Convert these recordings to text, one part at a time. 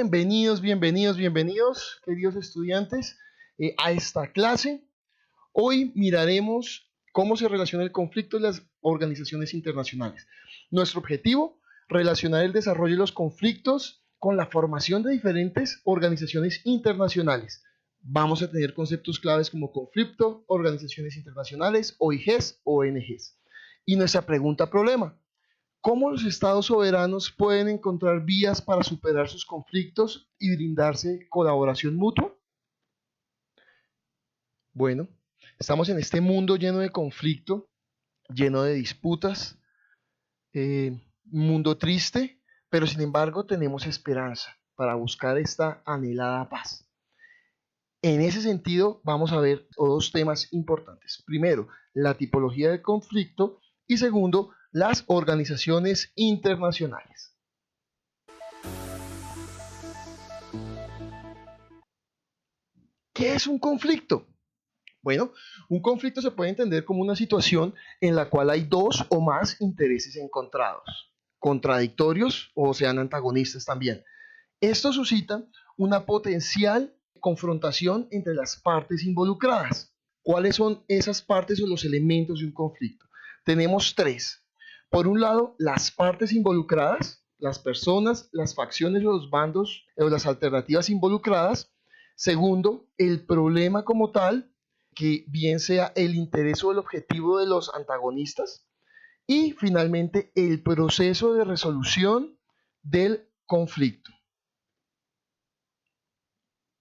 bienvenidos, queridos estudiantes, a esta clase. Hoy miraremos cómo se relaciona el conflicto en las organizaciones internacionales. Nuestro objetivo, relacionar el desarrollo de los conflictos con la formación de diferentes organizaciones internacionales. Vamos a tener conceptos claves como conflicto, organizaciones internacionales, OIGs, ONGs. Y nuestra pregunta problema: ¿cómo los estados soberanos pueden encontrar vías para superar sus conflictos y brindarse colaboración mutua? Bueno, estamos en este mundo lleno de conflicto, lleno de disputas, mundo triste, pero sin embargo tenemos esperanza para buscar esta anhelada paz. En ese sentido, vamos a ver dos temas importantes. Primero, la tipología del conflicto y segundo, las organizaciones internacionales. ¿Qué es un conflicto? Bueno, un conflicto se puede entender como una situación en la cual hay dos o más intereses encontrados, contradictorios o sean antagonistas también. Esto suscita una potencial confrontación entre las partes involucradas. ¿Cuáles son esas partes o los elementos de un conflicto? Tenemos tres. Por un lado, las partes involucradas, las personas, las facciones o los bandos o las alternativas involucradas. Segundo, el problema como tal, que bien sea el interés o el objetivo de los antagonistas. Y finalmente, el proceso de resolución del conflicto.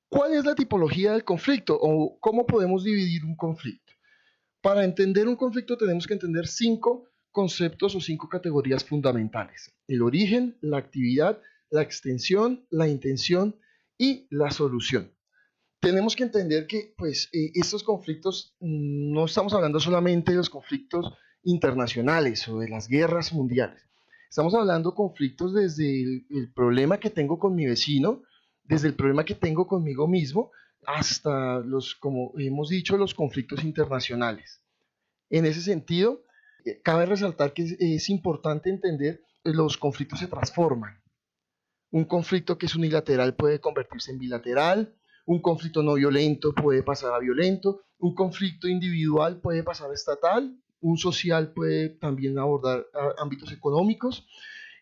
¿Cuál es la tipología del conflicto o cómo podemos dividir un conflicto? Para entender un conflicto tenemos que entender 5 conceptos o 5 categorías fundamentales: el origen, la actividad, la extensión, la intención y la solución. Tenemos que entender que estos conflictos, no estamos hablando solamente de los conflictos internacionales o de las guerras mundiales. Estamos hablando de conflictos desde el problema que tengo con mi vecino, desde el problema que tengo conmigo mismo, hasta como hemos dicho, los conflictos internacionales. En ese sentido, cabe resaltar que es importante entender que los conflictos se transforman. Un conflicto que es unilateral puede convertirse en bilateral, un conflicto no violento puede pasar a violento, un conflicto individual puede pasar a estatal, un social puede también abordar ámbitos económicos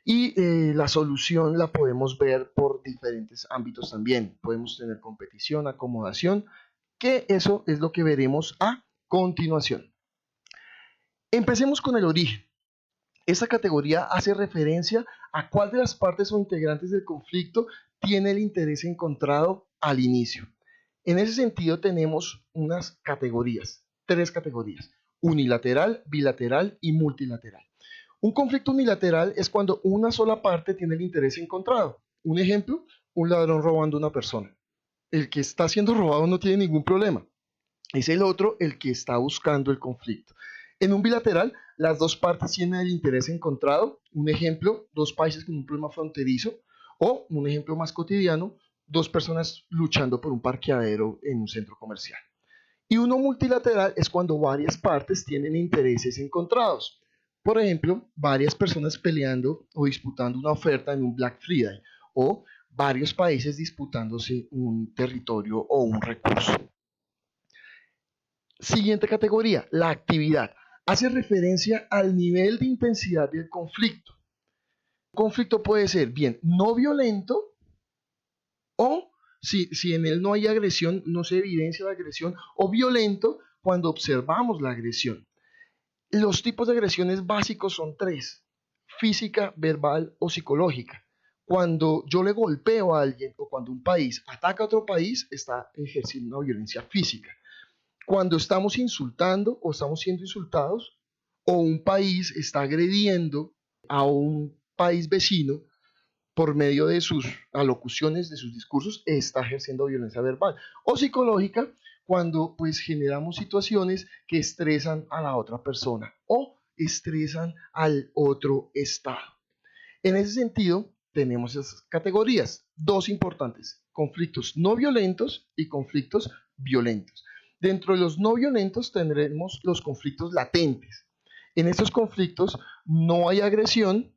y la solución la podemos ver por diferentes ámbitos también. Podemos tener competición, acomodación, que eso es lo que veremos a continuación. Empecemos con el origen. Esta categoría hace referencia a cuál de las partes o integrantes del conflicto tiene el interés encontrado al inicio. En ese sentido tenemos unas categorías, 3 categorías: unilateral, bilateral y multilateral. Un conflicto unilateral es cuando una sola parte tiene el interés encontrado. Un ejemplo: un ladrón robando a una persona. El que está siendo robado no tiene ningún problema. Es el otro el que está buscando el conflicto. En un bilateral, las dos partes tienen el interés encontrado. Un ejemplo: dos países con un problema fronterizo. O, un ejemplo más cotidiano, dos personas luchando por un parqueadero en un centro comercial. Y uno multilateral es cuando varias partes tienen intereses encontrados. Por ejemplo, varias personas peleando o disputando una oferta en un Black Friday, o varios países disputándose un territorio o un recurso. Siguiente categoría, la actividad. Hace referencia al nivel de intensidad del conflicto. Un conflicto puede ser bien no violento, o si en él no hay agresión, no se evidencia la agresión, o violento cuando observamos la agresión. Los tipos de agresiones básicos son 3: física, verbal o psicológica. Cuando yo le golpeo a alguien o cuando un país ataca a otro país, está ejerciendo una violencia física. Cuando estamos insultando o estamos siendo insultados, o un país está agrediendo a un país vecino por medio de sus alocuciones, de sus discursos, está ejerciendo violencia verbal. O psicológica, cuando generamos situaciones que estresan a la otra persona o estresan al otro estado. En ese sentido, tenemos esas categorías, 2 importantes: conflictos no violentos y conflictos violentos. Dentro de los no violentos tendremos los conflictos latentes. En estos conflictos no hay agresión,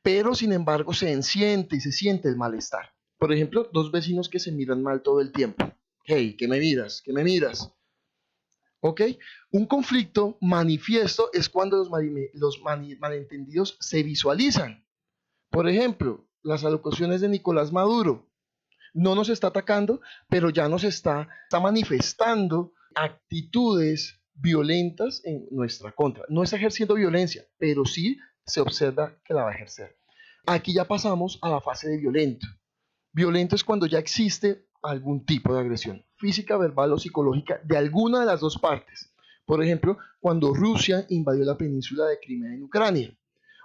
pero sin embargo se siente el malestar. Por ejemplo, dos vecinos que se miran mal todo el tiempo. Hey, ¿qué me miras? ¿Qué me miras? ¿Ok? Un conflicto manifiesto es cuando malentendidos se visualizan. Por ejemplo, las alocuciones de Nicolás Maduro. No nos está atacando, pero ya está manifestando actitudes violentas en nuestra contra. No está ejerciendo violencia, pero sí se observa que la va a ejercer. Aquí ya pasamos a la fase de violento. Violento es cuando ya existe algún tipo de agresión, física, verbal o psicológica, de alguna de las dos partes. Por ejemplo, cuando Rusia invadió la península de Crimea en Ucrania.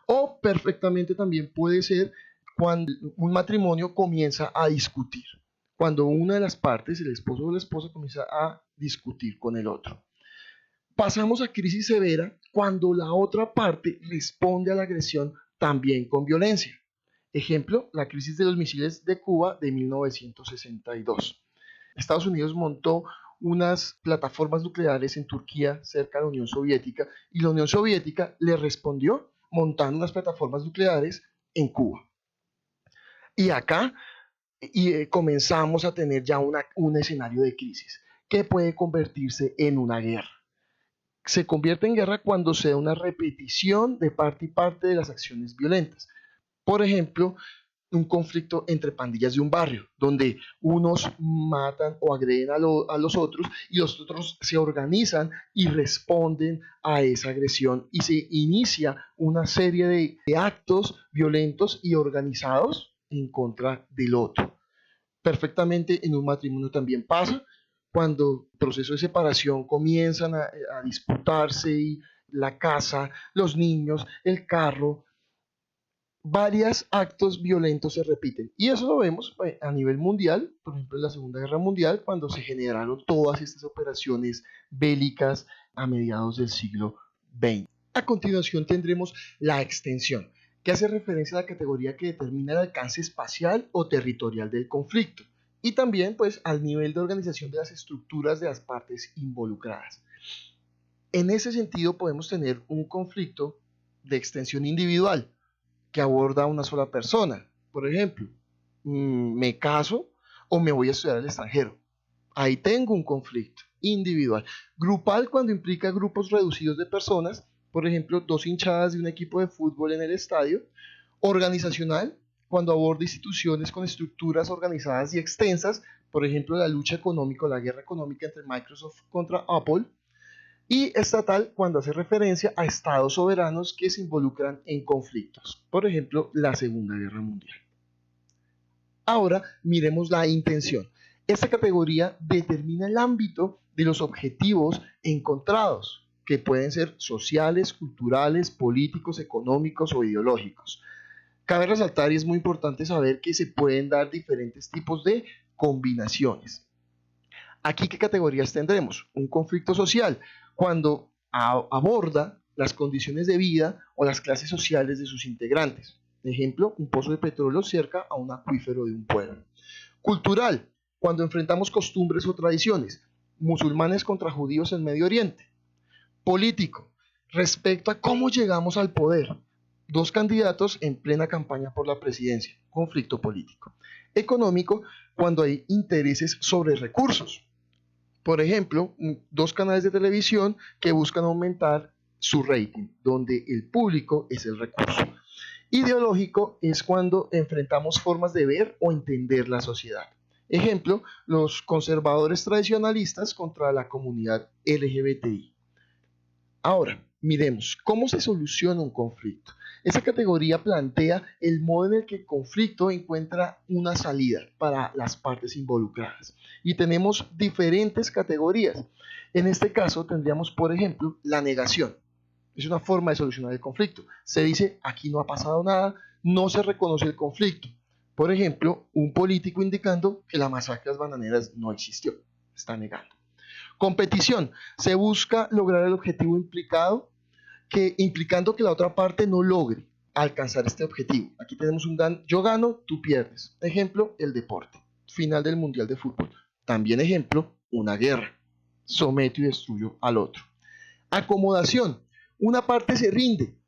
O perfectamente también puede ser cuando un matrimonio comienza a discutir. Cuando una de las partes, el esposo o la esposa, comienza a discutir con el otro. Pasamos a crisis severa cuando la otra parte responde a la agresión también con violencia. Ejemplo, la crisis de los misiles de Cuba de 1962. Estados Unidos montó unas plataformas nucleares en Turquía, cerca de la Unión Soviética, y la Unión Soviética le respondió montando unas plataformas nucleares en Cuba. Y acá comenzamos a tener ya un escenario de crisis que puede convertirse en una guerra. Se convierte en guerra cuando se da una repetición de parte y parte de las acciones violentas. Por ejemplo, un conflicto entre pandillas de un barrio, donde unos matan o agreden a los otros y los otros se organizan y responden a esa agresión y se inicia una serie de actos violentos y organizados en contra del otro. Perfectamente en un matrimonio también pasa, cuando el proceso de separación comienzan a disputarse y la casa, los niños, el carro, varios actos violentos se repiten. Y eso lo vemos a nivel mundial, por ejemplo en la Segunda Guerra Mundial, cuando se generaron todas estas operaciones bélicas a mediados del siglo XX. A continuación tendremos la extensión, que hace referencia a la categoría que determina el alcance espacial o territorial del conflicto, y también pues al nivel de organización de las estructuras de las partes involucradas. En ese sentido podemos tener un conflicto de extensión individual, que aborda a una sola persona. Por ejemplo, me caso o me voy a estudiar al extranjero. Ahí tengo un conflicto individual. Grupal cuando implica grupos reducidos de personas, por ejemplo, dos hinchadas de un equipo de fútbol en el estadio. Organizacional cuando aborda instituciones con estructuras organizadas y extensas, por ejemplo, la lucha económica o la guerra económica entre Microsoft contra Apple. Y estatal cuando hace referencia a estados soberanos que se involucran en conflictos, por ejemplo, la Segunda Guerra Mundial. Ahora miremos la intención. Esta categoría determina el ámbito de los objetivos encontrados, que pueden ser sociales, culturales, políticos, económicos o ideológicos. Cabe resaltar y es muy importante saber que se pueden dar diferentes tipos de combinaciones. Aquí, ¿qué categorías tendremos? Un conflicto social, cuando aborda las condiciones de vida o las clases sociales de sus integrantes. Ejemplo, un pozo de petróleo cerca a un acuífero de un pueblo. Cultural, cuando enfrentamos costumbres o tradiciones, musulmanes contra judíos en Medio Oriente. Político, respecto a cómo llegamos al poder, dos candidatos en plena campaña por la presidencia, conflicto político. Económico, cuando hay intereses sobre recursos. Por ejemplo, dos canales de televisión que buscan aumentar su rating, donde el público es el recurso. Ideológico es cuando enfrentamos formas de ver o entender la sociedad. Ejemplo, los conservadores tradicionalistas contra la comunidad LGBTI. Ahora, miremos cómo se soluciona un conflicto. Esa categoría plantea el modo en el que el conflicto encuentra una salida para las partes involucradas. Y tenemos diferentes categorías. En este caso tendríamos, por ejemplo, la negación. Es una forma de solucionar el conflicto. Se dice, aquí no ha pasado nada, no se reconoce el conflicto. Por ejemplo, un político indicando que la masacre de las bananeras no existió. Está negando. Competición. Se busca lograr el objetivo implicando que la otra parte no logre alcanzar este objetivo. Aquí tenemos un yo gano, tú pierdes. Ejemplo, el deporte. Final del Mundial de Fútbol. También ejemplo, una guerra. Someto y destruyo al otro. Acomodación. Una parte se rinde,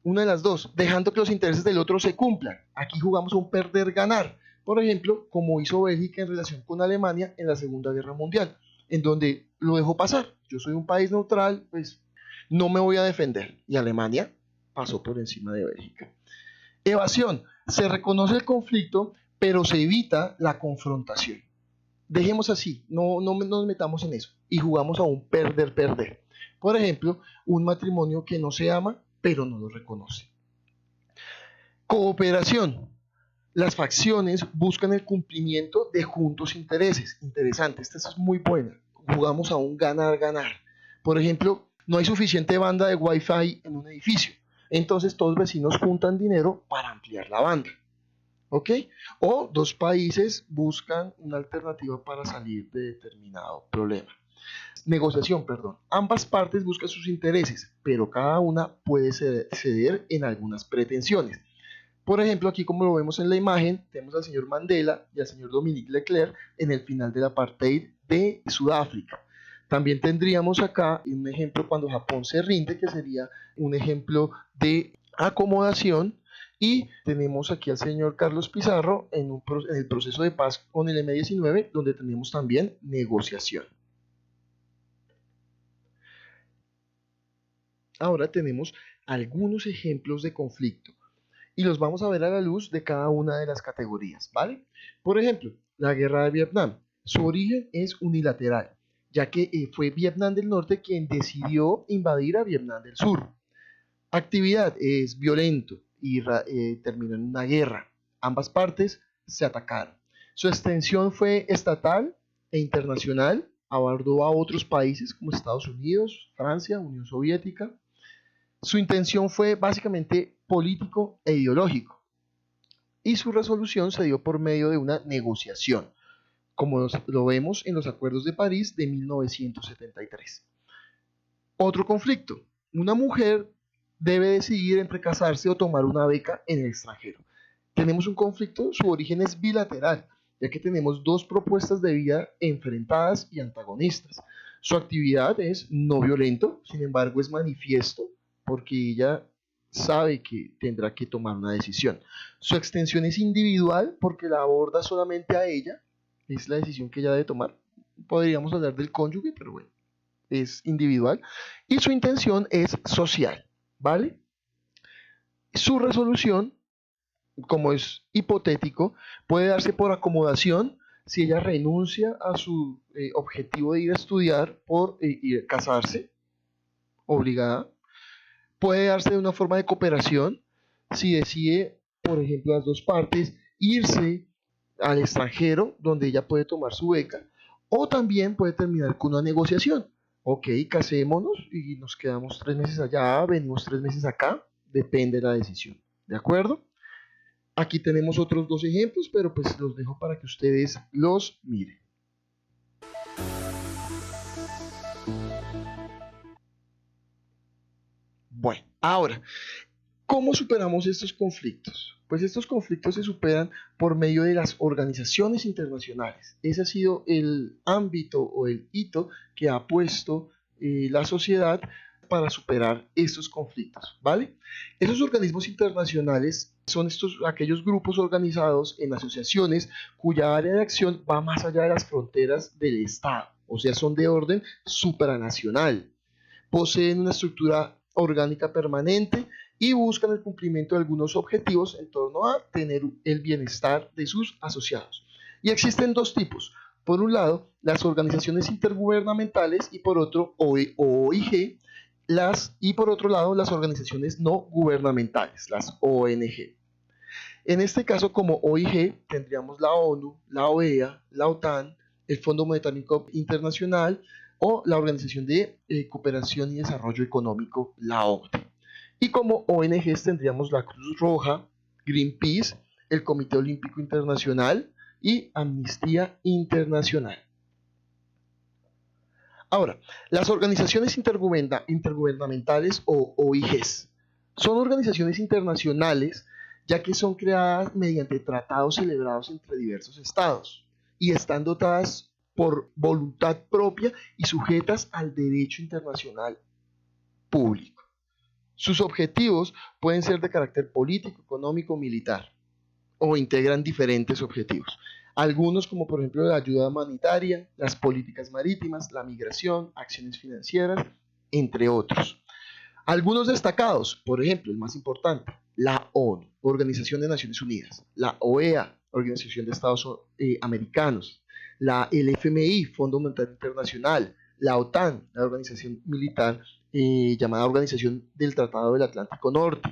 una de las dos, dejando que los intereses del otro se cumplan. Aquí jugamos un perder-ganar. Por ejemplo, como hizo Bélgica en relación con Alemania en la Segunda Guerra Mundial, en donde lo dejó pasar. Yo soy un país neutral, pues no me voy a defender. Y Alemania pasó por encima de Bélgica. Evasión. Se reconoce el conflicto, pero se evita la confrontación. Dejemos así, no nos metamos en eso y jugamos a un perder-perder. Por ejemplo, un matrimonio que no se ama, pero no lo reconoce. Cooperación. Las facciones buscan el cumplimiento de juntos intereses. Interesante, esta es muy buena. Jugamos a un ganar-ganar. Por ejemplo, no hay suficiente banda de Wi-Fi en un edificio. Entonces todos los vecinos juntan dinero para ampliar la banda. ¿Ok? O dos países buscan una alternativa para salir de determinado problema. Negociación, perdón. Ambas partes buscan sus intereses, pero cada una puede ceder en algunas pretensiones. Por ejemplo, aquí como lo vemos en la imagen, tenemos al señor Mandela y al señor Dominique Leclerc en el final del apartheid de Sudáfrica. También tendríamos acá un ejemplo cuando Japón se rinde, que sería un ejemplo de acomodación. Y tenemos aquí al señor Carlos Pizarro en el proceso de paz con el M-19, donde tenemos también negociación. Ahora tenemos algunos ejemplos de conflicto y los vamos a ver a la luz de cada una de las categorías, ¿vale? Por ejemplo, la guerra de Vietnam. Su origen es unilateral, ya que fue Vietnam del Norte quien decidió invadir a Vietnam del Sur. Actividad es violento y terminó en una guerra. Ambas partes se atacaron. Su extensión fue estatal e internacional, abordó a otros países como Estados Unidos, Francia, Unión Soviética. Su intención fue básicamente político e ideológico y su resolución se dio por medio de una negociación, como lo vemos en los Acuerdos de París de 1973. Otro conflicto. Una mujer debe decidir entre casarse o tomar una beca en el extranjero. Tenemos un conflicto, su origen es bilateral, ya que tenemos dos propuestas de vida enfrentadas y antagonistas. Su actividad es no violento, sin embargo es manifiesto porque ella sabe que tendrá que tomar una decisión. Su extensión es individual porque la aborda solamente a ella, es la decisión que ella debe tomar. Podríamos hablar del cónyuge, pero bueno, es individual. Y su intención es social, ¿vale? Su resolución, como es hipotético, puede darse por acomodación si ella renuncia a su objetivo de ir a estudiar por casarse, obligada. Puede darse de una forma de cooperación si decide, por ejemplo, las dos partes irse al extranjero donde ella puede tomar su beca, o también puede terminar con una negociación. Ok, casémonos y nos quedamos 3 meses allá, venimos 3 meses acá, depende de la decisión. ¿De acuerdo? Aquí tenemos otros dos ejemplos, pero pues los dejo para que ustedes los miren. Bueno, ahora, ¿cómo superamos estos conflictos? Pues estos conflictos se superan por medio de las organizaciones internacionales. Ese ha sido el ámbito o el hito que ha puesto la sociedad para superar estos conflictos, ¿vale? Esos organismos internacionales son aquellos grupos organizados en asociaciones cuya área de acción va más allá de las fronteras del Estado, o sea, son de orden supranacional, poseen una estructura orgánica permanente y buscan el cumplimiento de algunos objetivos en torno a tener el bienestar de sus asociados. Y existen dos tipos. Por un lado, las organizaciones intergubernamentales y por otro, OIG, y por otro lado, las organizaciones no gubernamentales, las ONG. En este caso, como OIG, tendríamos la ONU, la OEA, la OTAN, el Fondo Monetario Internacional o la Organización de Cooperación y Desarrollo Económico, la OCDE. Y como ONGs tendríamos la Cruz Roja, Greenpeace, el Comité Olímpico Internacional y Amnistía Internacional. Ahora, las organizaciones intergubernamentales o OIGs son organizaciones internacionales ya que son creadas mediante tratados celebrados entre diversos estados y están dotadas por voluntad propia y sujetas al derecho internacional público. Sus objetivos pueden ser de carácter político, económico o militar. o integran diferentes objetivos. Algunos, como por ejemplo la ayuda humanitaria, las políticas marítimas, la migración, acciones financieras, entre otros. Algunos destacados, por ejemplo, el más importante, la ONU, Organización de Naciones Unidas, la OEA, Organización de Estados Americanos, la FMI, Fondo Monetario Internacional, la OTAN, la organización militar llamada Organización del Tratado del Atlántico Norte,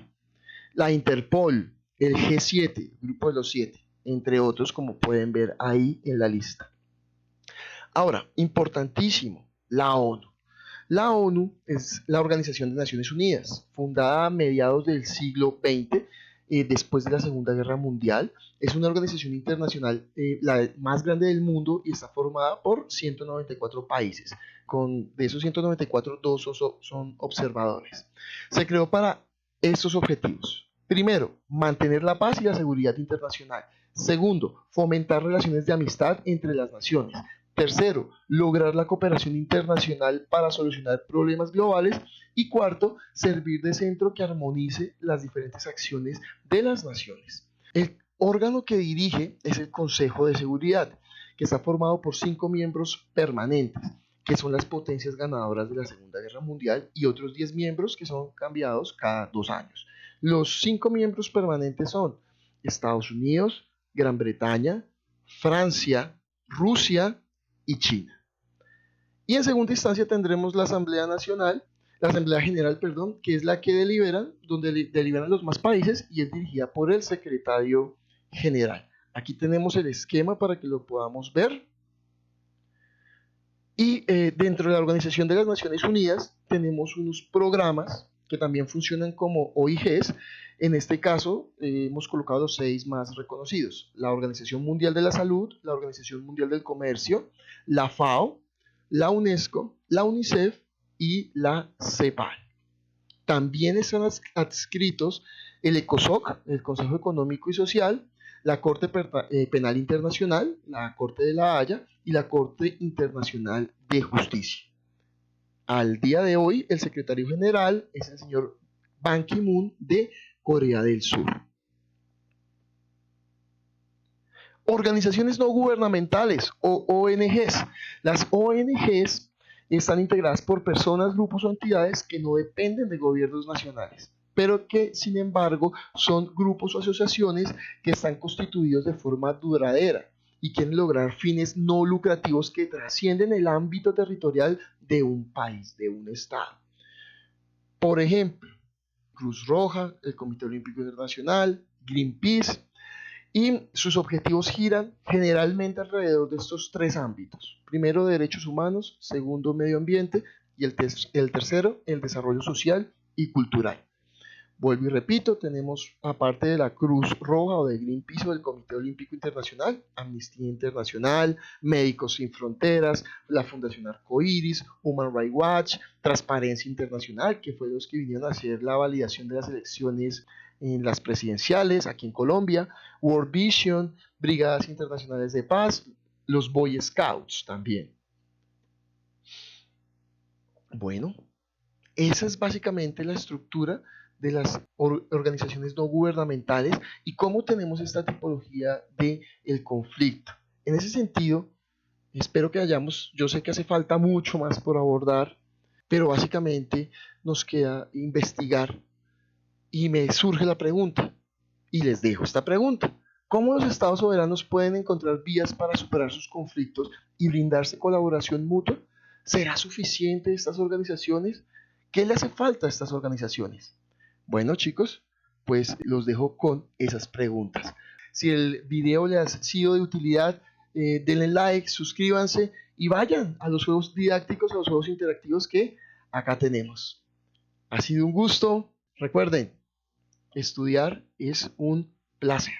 la Interpol, el G7, Grupo de los 7, entre otros, como pueden ver ahí en la lista. Ahora, importantísimo, la ONU. La ONU es la Organización de Naciones Unidas, fundada a mediados del siglo XX, después de la Segunda Guerra Mundial. Es una organización internacional la más grande del mundo y está formada por 194 países. De esos 194, dos son observadores. Se creó para estos objetivos. Primero, mantener la paz y la seguridad internacional. Segundo, fomentar relaciones de amistad entre las naciones. Tercero, lograr la cooperación internacional para solucionar problemas globales. Y cuarto, servir de centro que armonice las diferentes acciones de las naciones. El órgano que dirige es el Consejo de Seguridad, que está formado por 5 miembros permanentes, que son las potencias ganadoras de la Segunda Guerra Mundial, y otros 10 miembros que son cambiados cada 2 años. Los 5 miembros permanentes son Estados Unidos, Gran Bretaña, Francia, Rusia y China. Y en segunda instancia tendremos la Asamblea General, que es la que donde deliberan los más países y es dirigida por el Secretario General. Aquí tenemos el esquema para que lo podamos ver. Y dentro de la Organización de las Naciones Unidas tenemos unos programas que también funcionan como OIGs. En este caso hemos colocado los 6 más reconocidos: la Organización Mundial de la Salud, la Organización Mundial del Comercio, la FAO, la UNESCO, la UNICEF y la CEPAL. También están adscritos el ECOSOC, el Consejo Económico y Social, la Corte Penal Internacional, la Corte de la Haya y la Corte Internacional de Justicia. Al día de hoy, el secretario general es el señor Ban Ki-moon de Corea del Sur. Organizaciones no gubernamentales o ONGs. Las ONGs están integradas por personas, grupos o entidades que no dependen de gobiernos nacionales, pero que sin embargo son grupos o asociaciones que están constituidos de forma duradera y quieren lograr fines no lucrativos que trascienden el ámbito territorial de un país, de un estado. Por ejemplo, Cruz Roja, el Comité Olímpico Internacional, Greenpeace, y sus objetivos giran generalmente alrededor de estos 3 ámbitos. Primero, derechos humanos; segundo, medio ambiente; y el tercero, el desarrollo social y cultural. Vuelvo y repito, tenemos, aparte de la Cruz Roja o de Greenpeace o del Comité Olímpico Internacional, Amnistía Internacional, Médicos Sin Fronteras, la Fundación Arcoiris, Human Rights Watch, Transparencia Internacional, que fue los que vinieron a hacer la validación de las elecciones en las presidenciales aquí en Colombia, World Vision, Brigadas Internacionales de Paz, los Boy Scouts también. Bueno, esa es básicamente la estructura de las organizaciones no gubernamentales y cómo tenemos esta tipología del conflicto. En ese sentido, espero que yo sé que hace falta mucho más por abordar, pero básicamente nos queda investigar y me surge la pregunta, y les dejo esta pregunta: ¿cómo los estados soberanos pueden encontrar vías para superar sus conflictos y brindarse colaboración mutua? ¿Será suficiente estas organizaciones? ¿Qué le hace falta a estas organizaciones? Bueno, chicos, pues los dejo con esas preguntas. Si el video les ha sido de utilidad, denle like, suscríbanse y vayan a los juegos didácticos, a los juegos interactivos que acá tenemos. Ha sido un gusto. Recuerden, estudiar es un placer.